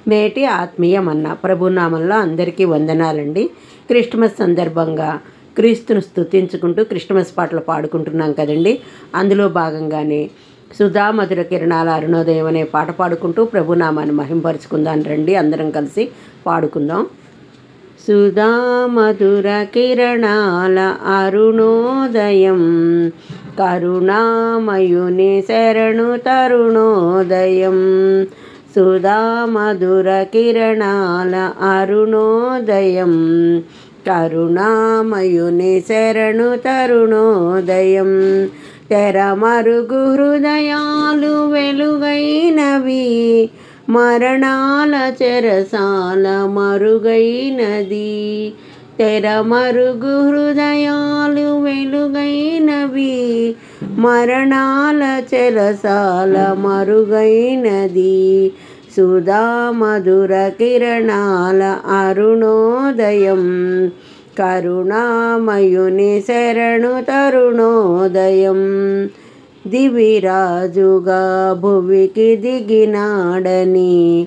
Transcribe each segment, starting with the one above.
నేటి ఆత్మీయ మన్నా ప్రభునామంలో అందరికీ వందనాలండి. క్రిస్మస్ సందర్భంగా క్రీస్తును స్తుతించుకుంటూ క్రిస్మస్ పాటలు పాడుకుంటున్నాం కదండి. అందులో భాగంగానే సుధా మధుర కిరణాల అరుణోదయం అనే పాట పాడుకుంటూ ప్రభునామాన్ని మహింపరుచుకుందాం రండి. అందరం కలిసి పాడుకుందాం. సుధా మధుర కిరణాల అరుణోదయం, కరుణామయుని శరణు తరుణోదయం. సుధా మధుర కిరణాల అరుణోదయం, కరుణామయుని శరణు తరుణోదయం. తెరమరుగు హృదయాలు వెలుగైనవి, మరణాల చెరసాల మరుగైనది. తెరమరుగు హృదయాలు వెలుగైనవి, మరణాల చెరసాల మరుగైనది. సుధా మధుర కిరణాల అరుణోదయం, కరుణామయుని శరణు తరుణోదయం. దివిరాజుగా భువికి దిగినాడని,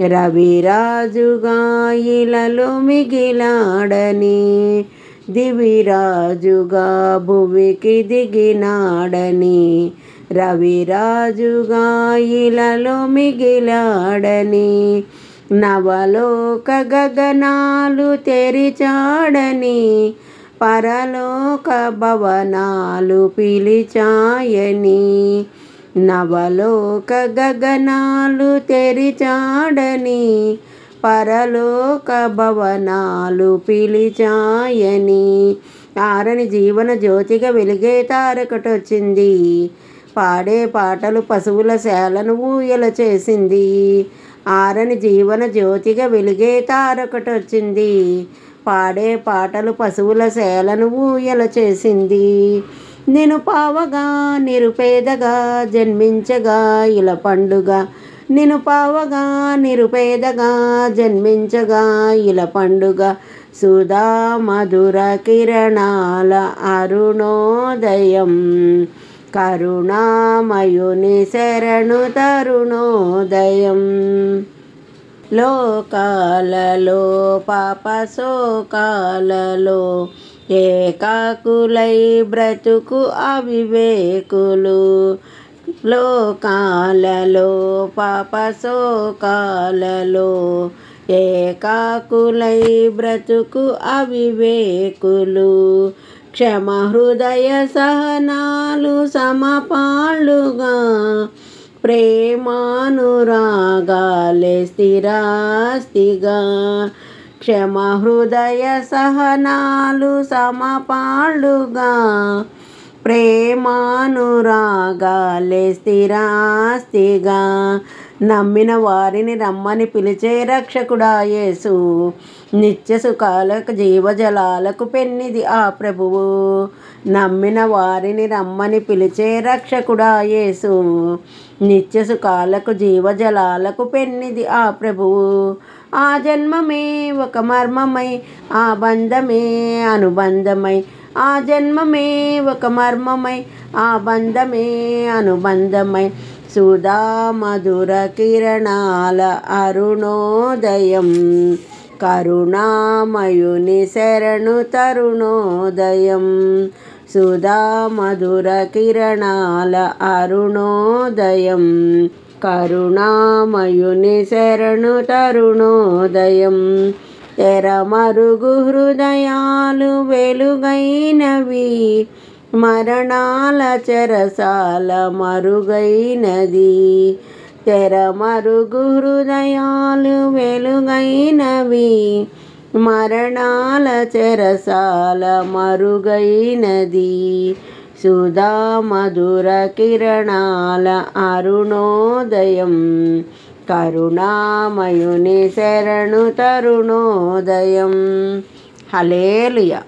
రవిరాజుగా ఇలలో మిగిలాడని. దివిరాజుగా భువికి దిగినాడని, రవిరాజుగా ఇలలో మిగిలాడని. నవలోక గగనాలు తెరిచాడని, పరలోక భవనాలు పిలిచాయని. నవలోక గగనాలు తెరిచాడని, పరలోక భవనాలు పిలిచాయని. ఆరని జీవన జ్యోతిగా వెలిగే తారకటొచ్చింది, పాడే పాటలు పశువుల సేలను ఊయల చేసింది. ఆరని జీవన జ్యోతిగా వెలిగే తారకటొచ్చింది, పాడే పాటలు పశువుల సేలను ఊయల చేసింది. నేను పావగా నిరుపేదగా జన్మించగా ఇల పండుగ. నేను పావగా నిరుపేదగా జన్మించగా ఇల పండుగ. సుధా మధుర కిరణాల అరుణోదయం, కరుణామయుని శరణు తరుణోదయం. లోకాలలో పాప శోకాలలో ఏకాకులై బ్రతుకు అవివేకులు. లోకాలలో పాప శోకాలలో ఏకాకులై బ్రతుకు అవివేకులు. క్షమ హృదయ సహనాలు సమపాళ్ళుగా, ప్రేమానురాగాలే స్థిరాస్తిగా. క్షమ హృదయ సహనాలు సమపాళ్ళుగా, ప్రేమానురాగాలే స్థిరాస్తిగా. నమ్మిన వారిని రమ్మని పిలిచే రక్షకుడా యేసు, నిత్య సుఖాలకు జీవజలాలకు పెన్నిది ఆ ప్రభువు. నమ్మిన వారిని రమ్మని పిలిచే రక్షకుడా యేసు, నిత్య సుఖాలకు జీవజలాలకు పెన్నిది ఆ ప్రభువు. ఆ జన్మమే ఒక మర్మమై, ఆ బంధమే అనుబంధమై. ఆ జన్మమే ఒక మర్మమై, ఆ బంధమే అనుబంధమై. సుధా మధుర కిరణాల అరుణోదయం, కరుణామయుని శరణు తరుణోదయం. సుధా మధుర కిరణాల అరుణోదయం, కరుణామయుని శరణు తరుణోదయం. తెరమరుగు హృదయాలు వెలుగైనవి, మరణాల చెరసాల మరుగైనది. తెరమరుగు హృదయాలు వెలుగైనవి, మరణాల చెరసాల మరుగైనది. సుధా మధుర కిరణాల అరుణోదయం, కరుణామయుని శరణు తరుణోదయం. హల్లెలూయా.